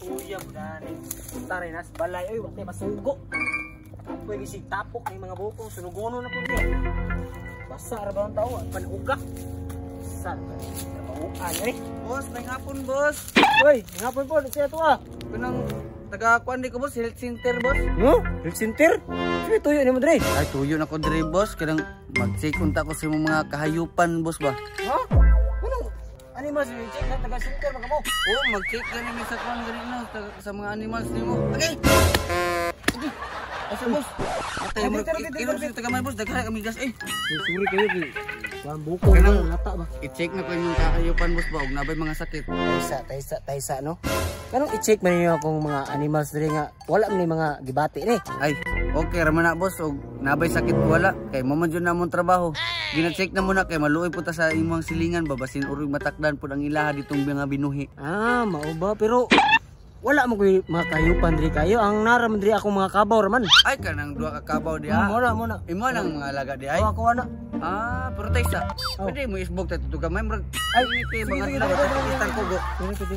Kuya mo dani. Taray nas balay oy, wa tay masugo. Apoy gisig tapok ng mga bukong sunugono na pud niya. Basa ra ba ang tao panuga. San ba? Trabahoan eh. Boss, may hapon boss. Oy, ngapon po siya to ah. Kanang taga-kuan di ko boss, health center boss. No? Health center? Sige tuyo ni mo dre. Ay, tuyo na ko dire boss. Kanang mag-check unta ko sa imong mga kahayupan boss ba. Ha? Anong animals ni check na taga center mga mo? Oh, mag-check gani mi sa kuan gani na sa mga animals nimo. Okay. Okay. Asa boss? Atay mo kilo sa taga boss, daghan kami gas eh. Suri kayo ki. Kuan buko Kanang- na lata ba? I-check na ko imong kahayupan boss ba, ug nabay mga sakit. Taysa no. Kanang i-check man niyo akong mga animals diri nga wala man ni mga gibati ni. Ay, okay ra man na boss, ug nabay sakit wala kay mo man jud na mong trabaho. Gina-check na muna kay maluoy po ta sa imong silingan ba basin uroy matakdan pud ang ilaha ditong mga binuhi. Ah, mao ba pero wala mo koy mga kayupan diri kayo. Ang naraman diri akong mga kabaw raman. Ay kanang duha ka kabaw di ha. Muna. Imo nang mga alaga di ay. Ako ana. Ah, pero taysa. Oh. Pwede mo isbog ta tutuga may murag. Ay, Ay, sige, mga sige, lawa sige, sige. kitang kugo.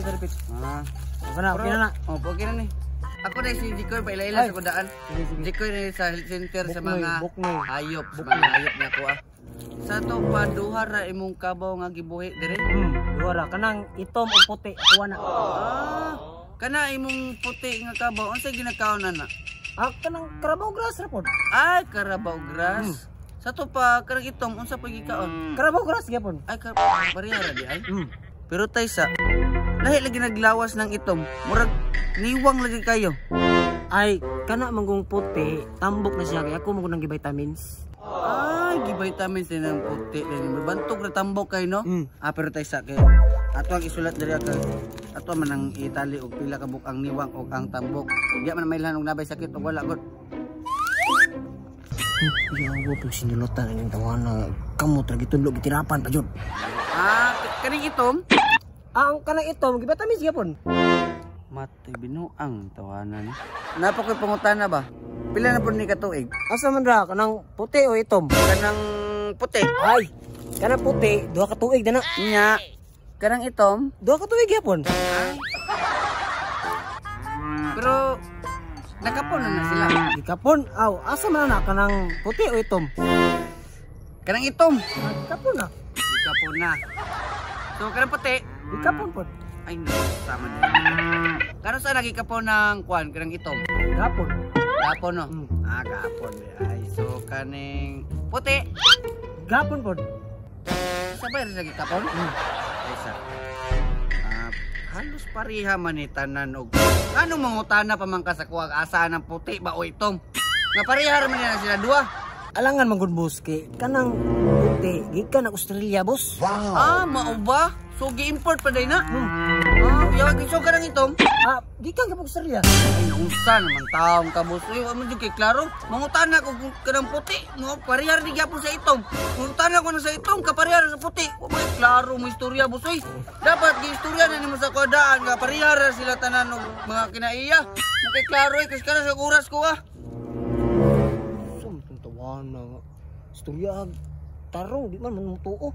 Repeat. Ah. Okay na. Oh, okay na ni. Ako na si Jikoy pa ila Ay. sa kudaan. Sige. Jikoy na sa health center sa Buknoy, mga buknoy. hayop, sa mga hayop na ko ah. Sa to pa duha ra imong kabaw nga gibuhi dire. Duwara kanang itom o puti ako ana. Ah, kana imong puti nga kabaw, unsa ginakaon na? Ah, kanang karabaw grass ra pod. Ay, karabaw grass. Sa to pa karang itom, unsa pa gikaon? Karabaw grass gyapon. Ay, bariyara di ay. Pero taysa, lahi lagi naglawas ng itom. Murag niwang lagi kayo. Ay, kana manggong puti, tambok na siya kay ako mo nang vitamins. Ay, gi-vitamins din ang puti din. Bantog na tambok kay no? Ah, pero taysa kay ato ang isulat diri kay ato man ang itali og pila ka bukang niwang og ang tambok. Di man mailhan og nabay sakit og wala gud. Yawa po sinulutan ang tawana. Kamot ra gitulog gitirapan pa jud. Ah, kaning itom? Ah, ang kanang itom gibatamis gyapon. Matay binuang tawanan ni. Napa koy pangutana ba? Pila na pud ni katuig? Asa man ra kanang puti o itom? Kanang puti. Ay, kanang puti duha ka tuig na. Nya. Kanang itom? Duha ka tuig gyapon. Pero nakapon na sila. Gikapon. Aw, asa man na kanang puti o itom? Kanang itom. Gikapon na. Ikapon na. So kanang puti. Gikapon pod. Ay, no, tama na. Kano sa lagi kapon ng kwan kanang itom? Gapon. Gapon no. Ah, gapon. Ay, so kaning puti. Gapon pod. Sabay rin lagi kapon? Ay, sa. Halos pariha man ni tanan og ano mangutana pa man ka sa kuwag asa ng puti ba o itom. Nga pariha man na sila duha. Alangan man gud boss kay kanang puti gikan sa Australia boss. Ah, mao ba? So gi-import pa day na? Ah, yawag iso ka ng itom? Ah, gikan ka sa Australia. Ay, naunsa naman taong ka boss. Ay, amo jud kay klaro. Mangutana ko kung kanang puti, mo parihar di gyapon sa itom. Mangutana ko na sa itom, kaparihar sa puti. O may klaro mo istorya boss. Ay, dapat gi-istorya na nimo sa kodaan nga parihar sila tanan og mga kinaiya. Mo kay klaro ay kas kana sa oras ko ah. Sum tawana nga. Istorya tarong di man manutuo.